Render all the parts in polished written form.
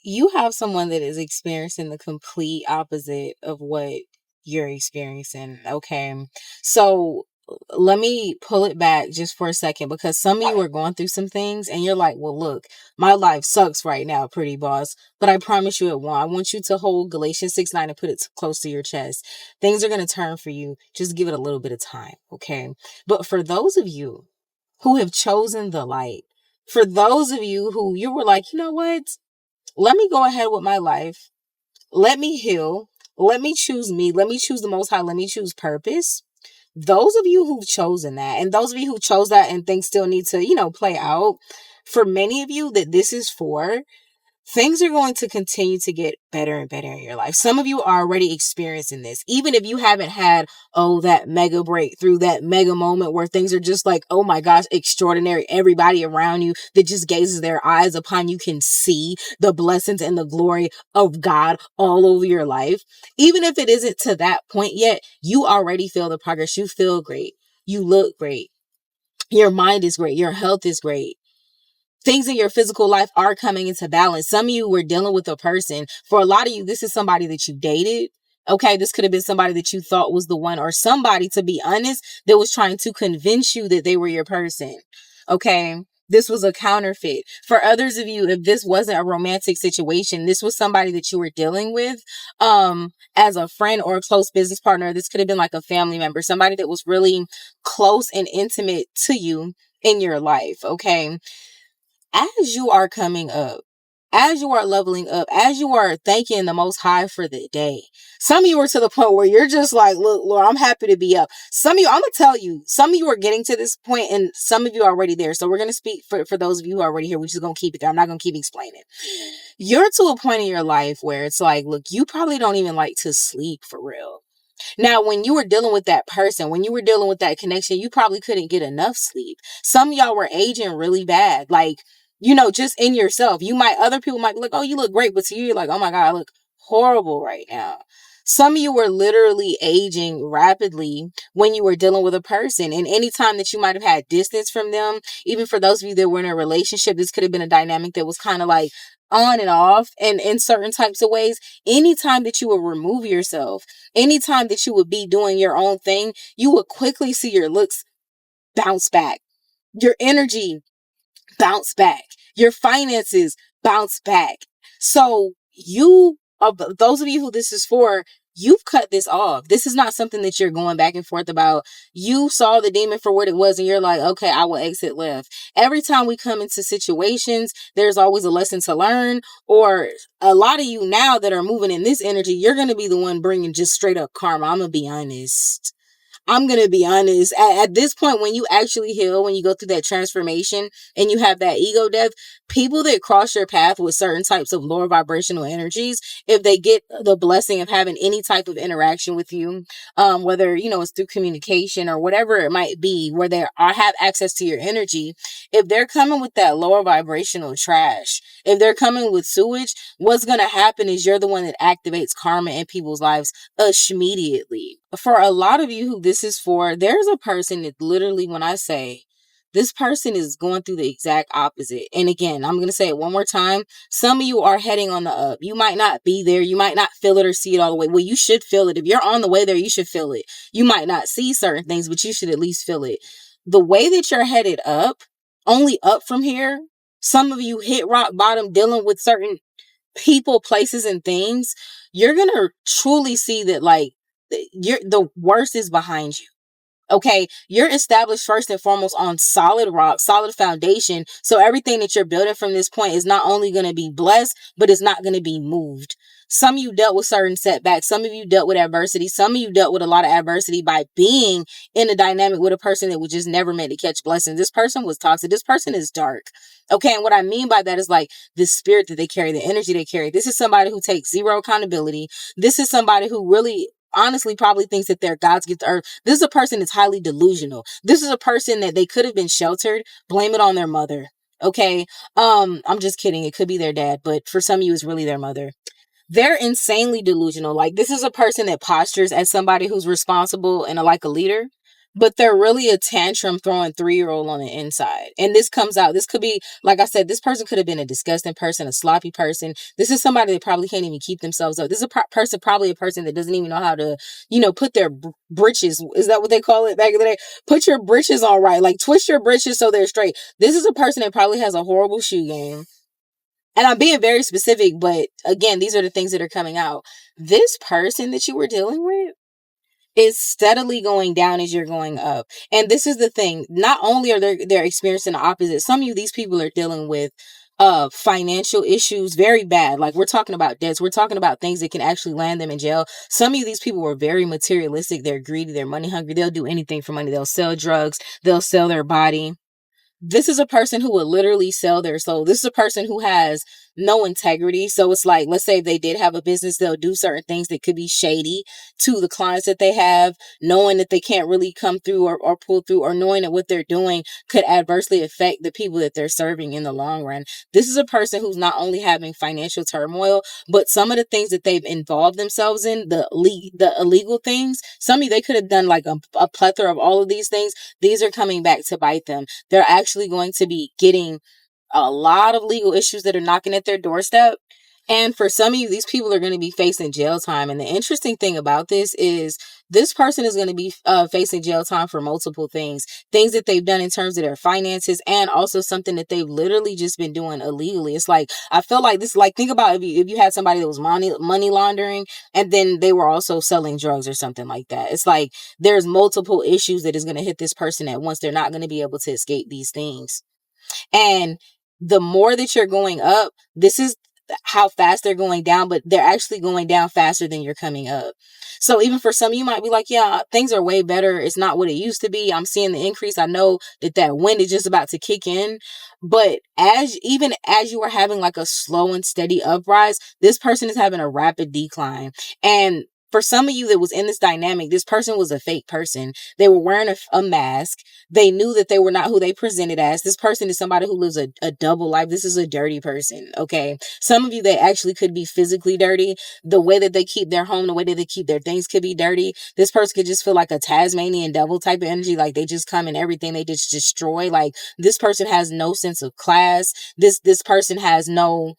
you have someone that is experiencing the complete opposite of what you're experiencing. Okay. So let me pull it back just for a second, because some of you are going through some things and you're like, well, look, my life sucks right now, pretty boss, but I promise you it won't. I want you to hold Galatians 6:9 and put it close to your chest. Things are going to turn for you. Just give it a little bit of time. Okay. But for those of you who have chosen the light, for those of you who you were like, you know what? Let me go ahead with my life. Let me heal. Let me choose me. Let me choose the Most High. Let me choose purpose. Those of you who've chosen that, and those of you who chose that and things still need to, play out, for many of you that this is for, things are going to continue to get better and better in your life. Some of you are already experiencing this. Even if you haven't had, that mega breakthrough, that mega moment where things are just like, oh my gosh, extraordinary. Everybody around you that just gazes their eyes upon you can see the blessings and the glory of God all over your life. Even if it isn't to that point yet, you already feel the progress. You feel great. You look great. Your mind is great. Your health is great. Things in your physical life are coming into balance. Some of you were dealing with a person. For a lot of you, this is somebody that you dated. Okay, this could have been somebody that you thought was the one, or somebody, to be honest, that was trying to convince you that they were your person. Okay, this was a counterfeit. For others of you, if this wasn't a romantic situation, this was somebody that you were dealing with as a friend or a close business partner. This could have been like a family member, somebody that was really close and intimate to you in your life. Okay, as you are coming up, as you are leveling up, as you are thanking the Most High for the day, some of you are to the point where you're just like, look, Lord, I'm happy to be up. Some of you, I'm going to tell you, some of you are getting to this point and some of you are already there. So we're going to speak for those of you who are already here. We're just going to keep it there. I'm not going to keep explaining. You're to a point in your life where it's like, look, you probably don't even like to sleep for real. Now, when you were dealing with that person, when you were dealing with that connection, you probably couldn't get enough sleep. Some of y'all were aging really bad. Like, just in yourself. Other people might be like, oh, you look great. But to you, you're like, oh my God, I look horrible right now. Some of you were literally aging rapidly when you were dealing with a person. And anytime that you might have had distance from them, even for those of you that were in a relationship, this could have been a dynamic that was kind of like on and off and in certain types of ways. Anytime that you would remove yourself, anytime that you would be doing your own thing, you would quickly see your looks bounce back. Your energy bounce back. Your finances bounce back. So those of you who this is for, you've cut this off. This is not something that you're going back and forth about. You saw the demon for what it was and you're like, okay, I will exit left. Every time we come into situations, there's always a lesson to learn. Or a lot of you now that are moving in this energy, you're going to be the one bringing just straight up karma. I'm going to be honest. At this point, when you actually heal, when you go through that transformation and you have that ego death, people that cross your path with certain types of lower vibrational energies, if they get the blessing of having any type of interaction with you, whether, it's through communication or whatever it might be, where have access to your energy, if they're coming with that lower vibrational trash, if they're coming with sewage, what's going to happen is you're the one that activates karma in people's lives immediately. For a lot of you who this is for, there's a person that literally, when I say this person is going through the exact opposite. And again, I'm going to say it one more time. Some of you are heading on the up. You might not be there. You might not feel it or see it all the way. Well, you should feel it. If you're on the way there, you should feel it. You might not see certain things, but you should at least feel it. The way that you're headed up, only up from here, some of you hit rock bottom dealing with certain people, places, and things. You're going to truly see that the worst is behind you. Okay, you're established first and foremost on solid rock, solid foundation. So everything that you're building from this point is not only going to be blessed, but it's not going to be moved. Some of you dealt with certain setbacks. Some of you dealt with adversity. Some of you dealt with a lot of adversity by being in a dynamic with a person that was just never meant to catch blessings. This person was toxic. This person is dark. Okay, and what I mean by that is like the spirit that they carry, the energy they carry. This is somebody who takes zero accountability. This is somebody who really honestly probably thinks that they're God's gift to earth. This is a person that's highly delusional. This is a person that they could have been sheltered. Blame it on their mother. Okay. I'm just kidding. It could be their dad, but for some of you, it's really their mother. They're insanely delusional. Like, this is a person that postures as somebody who's responsible and like a leader. but they're really a tantrum throwing 3-year-old on the inside. And this comes out. This could be, like I said, this person could have been a disgusting person, a sloppy person. This is somebody that probably can't even keep themselves up. This is a person, probably a person that doesn't even know how to, put their britches. Is that what they call it back in the day? Put your britches on right. Like twist your britches so they're straight. This is a person that probably has a horrible shoe game. And I'm being very specific, but again, these are the things that are coming out. This person that you were dealing with is steadily going down as you're going up. And this is the thing. Not only are they're experiencing the opposite, some of you, these people are dealing with financial issues very bad. Like we're talking about debts. We're talking about things that can actually land them in jail. Some of you, these people were very materialistic. They're greedy. They're money hungry. They'll do anything for money. They'll sell drugs. They'll sell their body. This is a person who would literally sell their soul. This is a person who has no integrity. So it's like, let's say if they did have a business, they'll do certain things that could be shady to the clients that they have, knowing that they can't really come through or pull through, or knowing that what they're doing could adversely affect the people that they're serving in the long run. This is a person who's not only having financial turmoil, but some of the things that they've involved themselves in, the illegal things, some of you, they could have done like a plethora of all of these things. These are coming back to bite them. They're actually going to be getting a lot of legal issues that are knocking at their doorstep. And for some of you, these people are going to be facing jail time. And the interesting thing about this is this person is going to be facing jail time for multiple things that they've done in terms of their finances, and also something that they've literally just been doing illegally. It's like, I feel like this, like, think about if you had somebody that was money laundering and then they were also selling drugs or something like that. It's like there's multiple issues that is going to hit this person at once. They're not going to be able to escape these things. And the more that you're going up, this is how fast they're going down, but they're actually going down faster than you're coming up. So even for some, you might be like, yeah, things are way better. It's not what it used to be. I'm seeing the increase. I know that wind is just about to kick in. But even as you are having like a slow and steady uprise, this person is having a rapid decline. And for some of you that was in this dynamic, this person was a fake person. They were wearing a mask. They knew that they were not who they presented as. This person is somebody who lives a double life. This is a dirty person, okay? Some of you, they actually could be physically dirty. The way that they keep their home, the way that they keep their things could be dirty. This person could just feel like a Tasmanian devil type of energy. Like they just come in everything. They just destroy. Like this person has no sense of class. This person has no,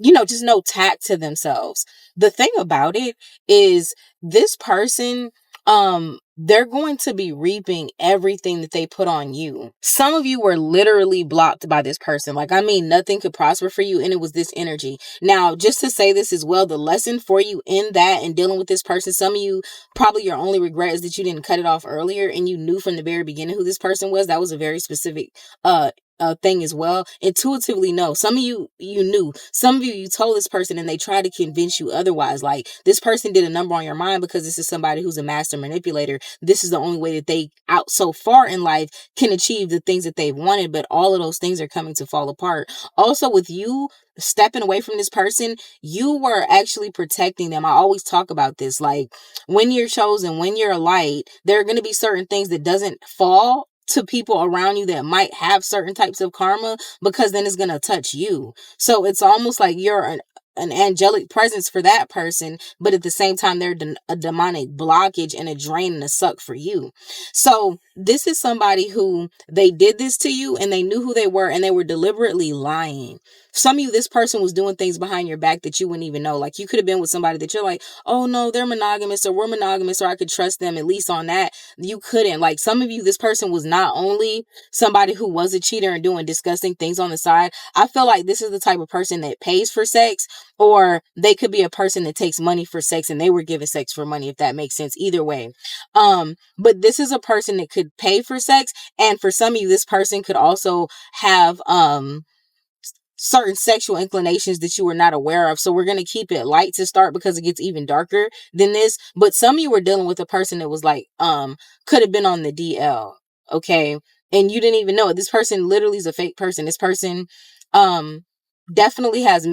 just no tact to themselves. The thing about it is this person, they're going to be reaping everything that they put on you. Some of you were literally blocked by this person. Like, I mean, nothing could prosper for you, and it was this energy. Now, just to say this as well, the lesson for you in that and dealing with this person, some of you, probably your only regret is that you didn't cut it off earlier and you knew from the very beginning who this person was. That was a very specific thing as well. Intuitively, no. Some of you knew. Some of you told this person and they tried to convince you otherwise. Like this person did a number on your mind because this is somebody who's a master manipulator. This is the only way that they out so far in life can achieve the things that they've wanted, but all of those things are coming to fall apart. Also, with you stepping away from this person, you were actually protecting them. I always talk about this. Like when you're chosen, when you're a light, there are going to be certain things that doesn't fall to people around you that might have certain types of karma, because then it's going to touch you. So it's almost like you're an angelic presence for that person, but at the same time, they're a demonic blockage and a drain and a suck for you. So this is somebody who they did this to you and they knew who they were and they were deliberately lying. Some of you, this person was doing things behind your back that you wouldn't even know. Like you could have been with somebody that you're like, oh no, they're monogamous or we're monogamous or I could trust them at least on that. You couldn't. Like some of you, this person was not only somebody who was a cheater and doing disgusting things on the side. I feel like this is the type of person that pays for sex, or they could be a person that takes money for sex and they were given sex for money, if that makes sense. Either way. But this is a person that could pay for sex. And for some of you, this person could also have, certain sexual inclinations that you were not aware of. So we're going to keep it light to start because it gets even darker than this. But some of you were dealing with a person that was like, could have been on the DL. Okay. And you didn't even know it. This person literally is a fake person. This person, definitely has,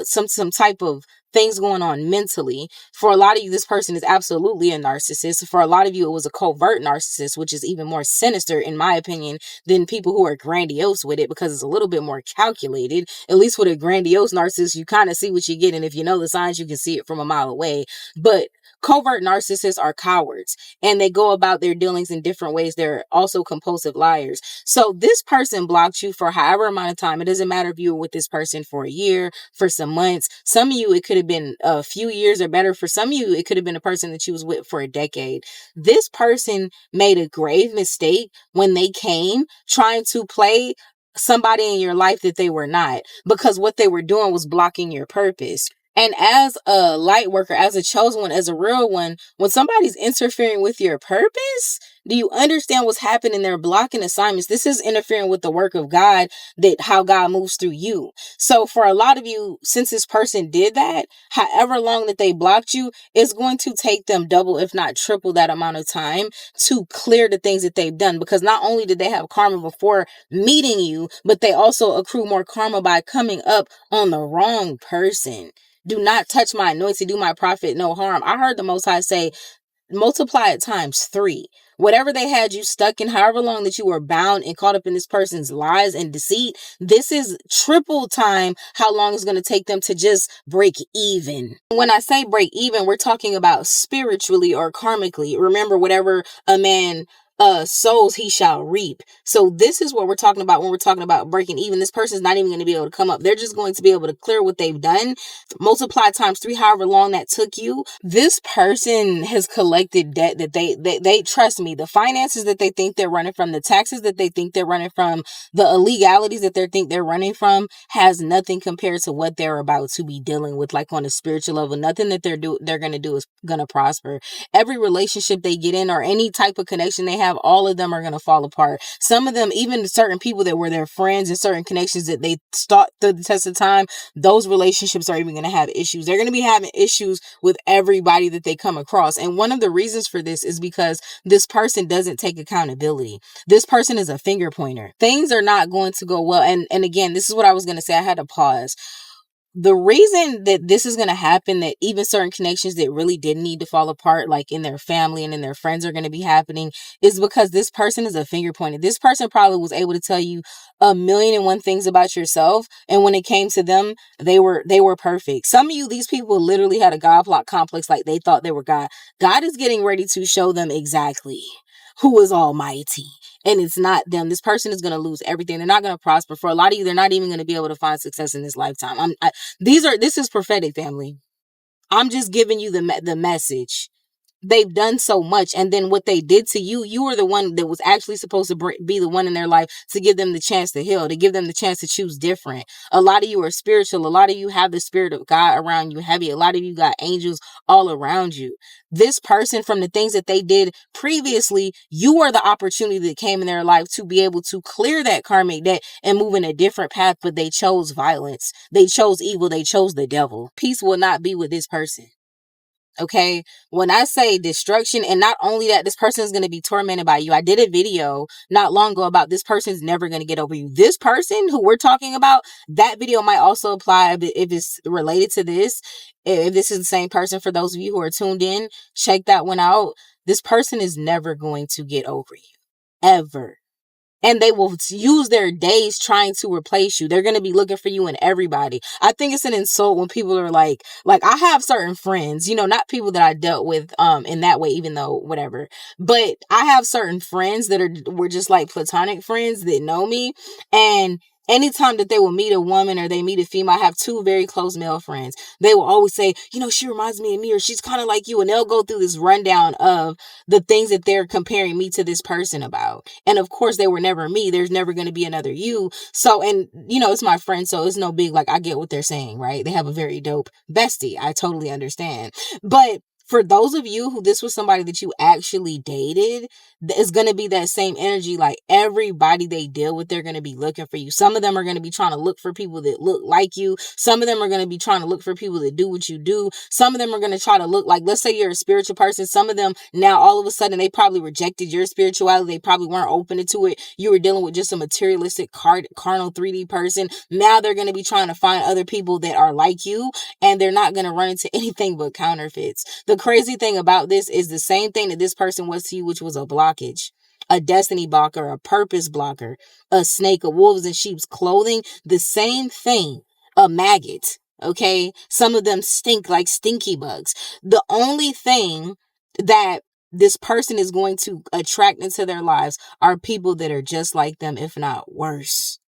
some type of things going on mentally. For a lot of you, this person is absolutely a narcissist. For a lot of you, it was a covert narcissist, which is even more sinister, in my opinion, than people who are grandiose with it, because it's a little bit more calculated. At least with a grandiose narcissist, you kind of see what you get. And if you know the signs, you can see it from a mile away. But covert narcissists are cowards, and they go about their dealings in different ways. They're also compulsive liars. So this person blocked you for however amount of time. It doesn't matter if you were with this person for a year, for some months. Some of you, it could have been a few years or better. For some of you, it could have been a person that you was with for a decade. This person made a grave mistake when they came trying to play somebody in your life that they were not, because what they were doing was blocking your purpose. And as a light worker, as a chosen one, as a real one, when somebody's interfering with your purpose, do you understand what's happening? They're blocking assignments. This is interfering with the work of God, that how God moves through you. So for a lot of you, since this person did that, however long that they blocked you, it's going to take them double, if not triple that amount of time to clear the things that they've done. Because not only did they have karma before meeting you, but they also accrue more karma by coming up on the wrong person. Do not touch my anointing, do my prophet no harm. I heard the Most High say, multiply it times 3. Whatever they had you stuck in, however long that you were bound and caught up in this person's lies and deceit, this is triple time how long it's going to take them to just break even. When I say break even, we're talking about spiritually or karmically. Remember, whatever a man sows, he shall reap. So this is what we're talking about when we're talking about breaking even. This person's not even going to be able to come up. They're just going to be able to clear what they've done, multiply times 3, however long that took you. This person has collected debt that they trust me, the finances that they think they're running from, the taxes that they think they're running from, the illegalities that they think they're running from, has nothing compared to what they're about to be dealing with, like on a spiritual level. Nothing that they're going to do is going to prosper. Every relationship they get in, or any type of connection they have, all of them are going to fall apart. Some of them, even certain people that were their friends and certain connections that they thought through the test of time, those relationships are even going to have issues. They're going to be having issues with everybody that they come across. And one of the reasons for this is because this person doesn't take accountability. This person is a finger pointer. Things are not going to go well. And again, this is what I was going to say. I had to pause. The reason that this is going to happen, that even certain connections that really didn't need to fall apart, like in their family and in their friends, are going to be happening, is because this person is a finger pointer. This person probably was able to tell you 1,000,001 things about yourself, and when it came to them, they were perfect. Some of you, these people literally had a God plot complex, like they thought they were God. God is getting ready to show them exactly who is almighty. And it's not them. This person is going to lose everything. They're not going to prosper. For a lot of you, they're not even going to be able to find success in this lifetime. This is prophetic, family. I'm just giving you the message. They've done so much, and then what they did to you, you were the one that was actually supposed to be the one in their life to give them the chance to heal, to give them the chance to choose different. A lot of you are spiritual. A lot of you have the spirit of God around you heavy. A lot of you got angels all around you. This person, from the things that they did previously, you are the opportunity that came in their life to be able to clear that karmic debt and move in a different path, but they chose violence. They chose evil. They chose the devil. Peace will not be with this person. Okay, when I say destruction, and not only that, this person is going to be tormented by you. I did a video not long ago about this person's never going to get over you. This person who we're talking about, that video might also apply if it's related to this. If this is the same person, for those of you who are tuned in, check that one out. This person is never going to get over you, ever. And they will use their days trying to replace you. They're going to be looking for you in everybody. I think it's an insult when people are like I have certain friends, not people that I dealt with in that way, even though whatever. But I have certain friends that were just like platonic friends that know me. And anytime that they will meet a woman or they meet a female, I have 2 very close male friends. They will always say, she reminds me of me, or she's kind of like you. And they'll go through this rundown of the things that they're comparing me to this person about. And of course, they were never me. There's never going to be another you. So, and it's my friend, so it's no big, I get what they're saying, right? They have a very dope bestie. I totally understand. But for those of you who this was somebody that you actually dated, it's going to be that same energy. Like everybody they deal with, they're going to be looking for you. Some of them are going to be trying to look for people that look like you. Some of them are going to be trying to look for people that do what you do. Some of them are going to try to look like, let's say you're a spiritual person. Some of them now, all of a sudden, they probably rejected your spirituality. They probably weren't open to it. You were dealing with just a materialistic, carnal 3D person. Now they're going to be trying to find other people that are like you. and they're not going to run into anything but counterfeits. The crazy thing about this is the same thing that this person was to you, which was a blockage, a destiny blocker, a purpose blocker, a snake, a wolves in sheep's clothing, the same thing, a maggot. Okay. Some of them stink like stinky bugs. The only thing that this person is going to attract into their lives are people that are just like them, if not worse.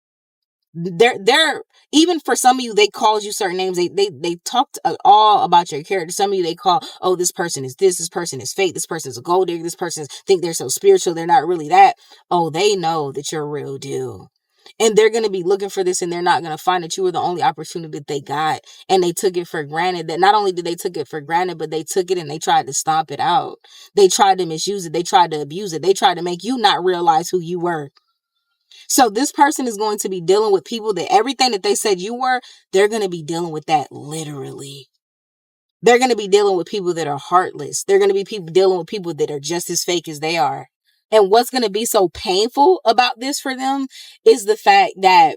They're even for some of you, they called you certain names. They talked all about your character. Some of you, they call, oh, this person is this person is fake, this person is a gold digger, this person think they're so spiritual, they're not really that. Oh, they know that you're real deal. And they're going to be looking for this, and they're not going to find that you were the only opportunity that they got. And they took it for granted. That not only did they took it for granted, but they took it and they tried to stomp it out. They tried to misuse it. They tried to abuse it. They tried to make you not realize who you were. So this person is going to be dealing with people that everything that they said you were, they're going to be dealing with that literally. They're going to be dealing with people that are heartless. They're going to be people dealing with people that are just as fake as they are. And what's going to be so painful about this for them is the fact that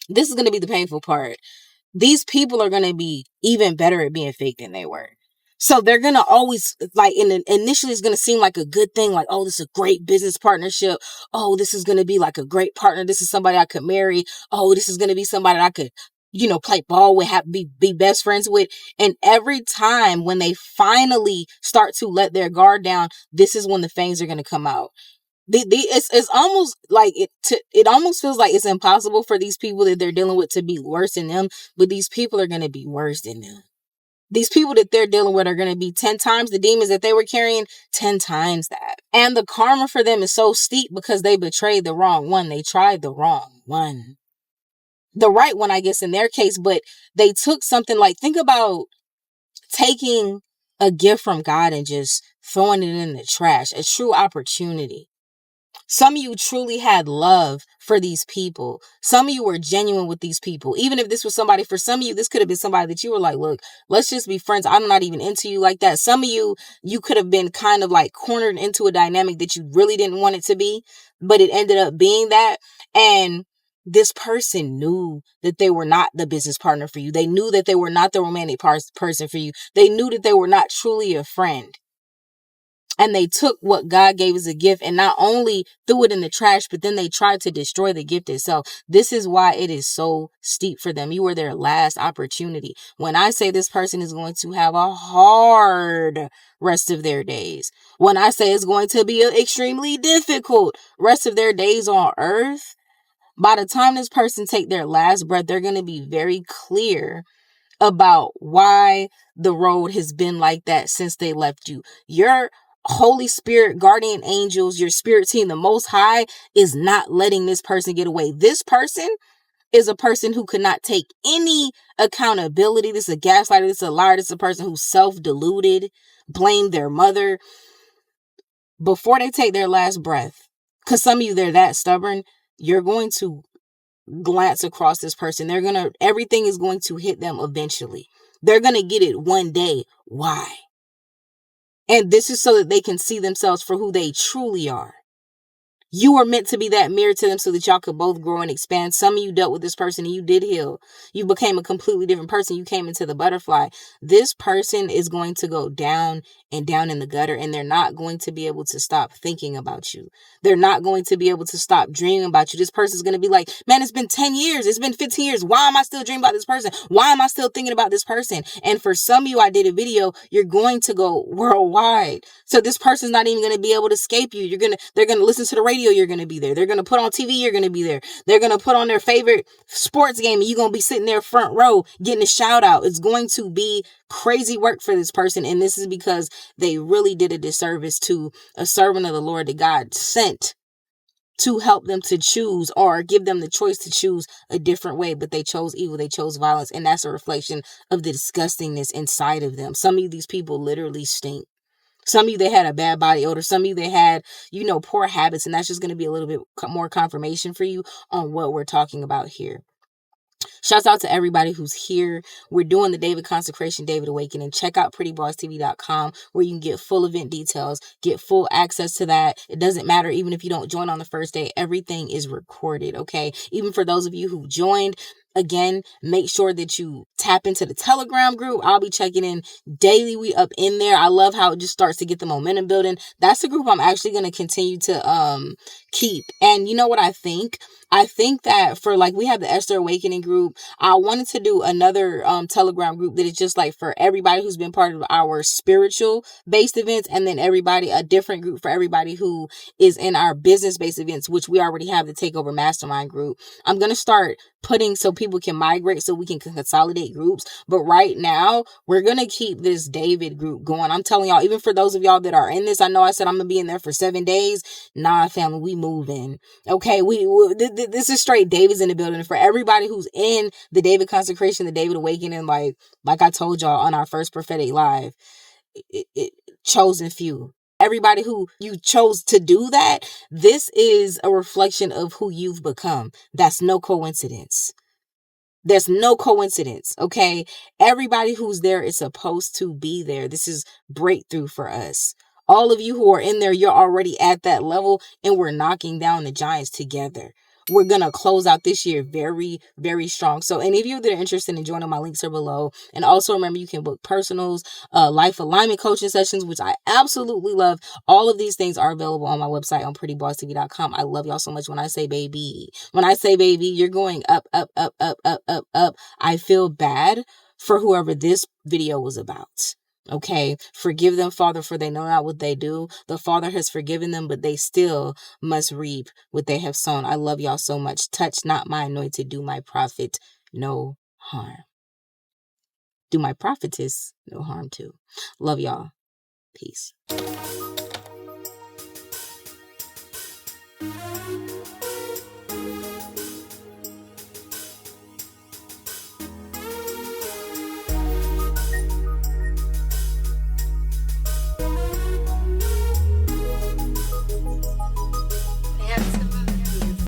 this is going to be the painful part. These people are going to be even better at being fake than they were. So they're going to always, like, initially it's going to seem like a good thing. Like, oh, this is a great business partnership. Oh, this is going to be like a great partner. This is somebody I could marry. Oh, this is going to be somebody I could, play ball with, be best friends with. And every time when they finally start to let their guard down, this is when the fangs are going to come out. It's almost like it almost feels like it's impossible for these people that they're dealing with to be worse than them, but these people are going to be worse than them. These people that they're dealing with are going to be 10 times the demons that they were carrying, 10 times that. And the karma for them is so steep because they betrayed the wrong one. They tried the wrong one. The right one, I guess, in their case, but they took something like, think about taking a gift from God and just throwing it in the trash, a true opportunity. Some of you truly had love for these people. Some of you were genuine with these people. Even if this was somebody, for some of you, this could have been somebody that you were like, look, let's just be friends. I'm not even into you like that. Some of you, you could have been kind of like cornered into a dynamic that you really didn't want it to be, but it ended up being that. And this person knew that they were not the business partner for you. They knew that they were not the romantic person for you. They knew that they were not truly a friend. And they took what God gave as a gift and not only threw it in the trash, but then they tried to destroy the gift itself. This is why it is so steep for them. You were their last opportunity. When I say this person is going to have a hard rest of their days, when I say it's going to be an extremely difficult rest of their days on earth, by the time this person take their last breath, they're going to be very clear about why the road has been like that since they left you. Your Holy Spirit, guardian angels, your spirit team, the Most High is not letting this person get away. This person is a person who could not take any accountability. This is a gaslighter. This is a liar. This is a person who's self-deluded, blamed their mother before they take their last breath. Because some of you, they're that stubborn. You're going to glance across this person. Everything is going to hit them eventually. They're going to get it one day. Why? And this is so that they can see themselves for who they truly are. You were meant to be that mirror to them so that y'all could both grow and expand. Some of you dealt with this person and you did heal. You became a completely different person. You came into the butterfly. This person is going to go down and down in the gutter, and they're not going to be able to stop thinking about you. They're not going to be able to stop dreaming about you. This person's going to be like, man, it's been 10 years. It's been 15 years. Why am I still dreaming about this person? Why am I still thinking about this person? And for some of you, I did a video, you're going to go worldwide. So this person's not even going to be able to escape you. They're going to listen to the radio. You're going to be there. They're going to put on TV. You're going to be there. They're going to put on their favorite sports game and you're going to be sitting there front row getting a shout out. It's going to be crazy work for this person. And this is because they really did a disservice to a servant of the Lord that God sent to help them to choose or give them the choice to choose a different way. But they chose evil. They chose violence. And that's a reflection of the disgustingness inside of them. Some of these people literally stink. Some of you, they had a bad body odor. Some of you, they had, poor habits. And that's just going to be a little bit more confirmation for you on what we're talking about here. Shouts out to everybody who's here. We're doing the David Consecration, David Awakening. Check out prettybosstv.com where you can get full event details, get full access to that. It doesn't matter even if you don't join on the first day. Everything is recorded, okay? Even for those of you who joined, Again, make sure that you tap into the Telegram group. I'll be checking in daily. We up in there. I love how it just starts to get the momentum building. That's the group I'm actually going to continue to keep. And you know what I think? I think that for like, we have the Esther Awakening group. I wanted to do another Telegram group that is just like for everybody who's been part of our spiritual based events, and then a different group for everybody who is in our business based events, which we already have the Takeover Mastermind group. I'm going to start putting so people can migrate, so we can consolidate groups. But right now, we're going to keep this David group going. I'm telling y'all, even for those of y'all that are in this, I know I said I'm going to be in there for 7 days. Nah, family, we moving. Okay, this is straight David's in the building. For everybody who's in the David consecration, the David awakening, like I told y'all on our first prophetic live, chosen few. Everybody who you chose to do that, this is a reflection of who you've become. That's no coincidence. There's no coincidence, okay? Everybody who's there is supposed to be there. This is breakthrough for us. All of you who are in there, you're already at that level, and we're knocking down the giants together. We're going to close out this year very, very strong. So any of you that are interested in joining, my links are below. And also remember, you can book personals, life alignment coaching sessions, which I absolutely love. All of these things are available on my website on prettybossTV.com. I love y'all so much. When I say baby, you're going up, up, up, up, up, up, up. I feel bad for whoever this video was about. Okay, forgive them, Father, for they know not what they do. The Father has forgiven them, but they still must reap what they have sown. I love y'all so much. Touch not my anointed, do my prophet no harm. Do my prophetess no harm too. Love y'all. Peace.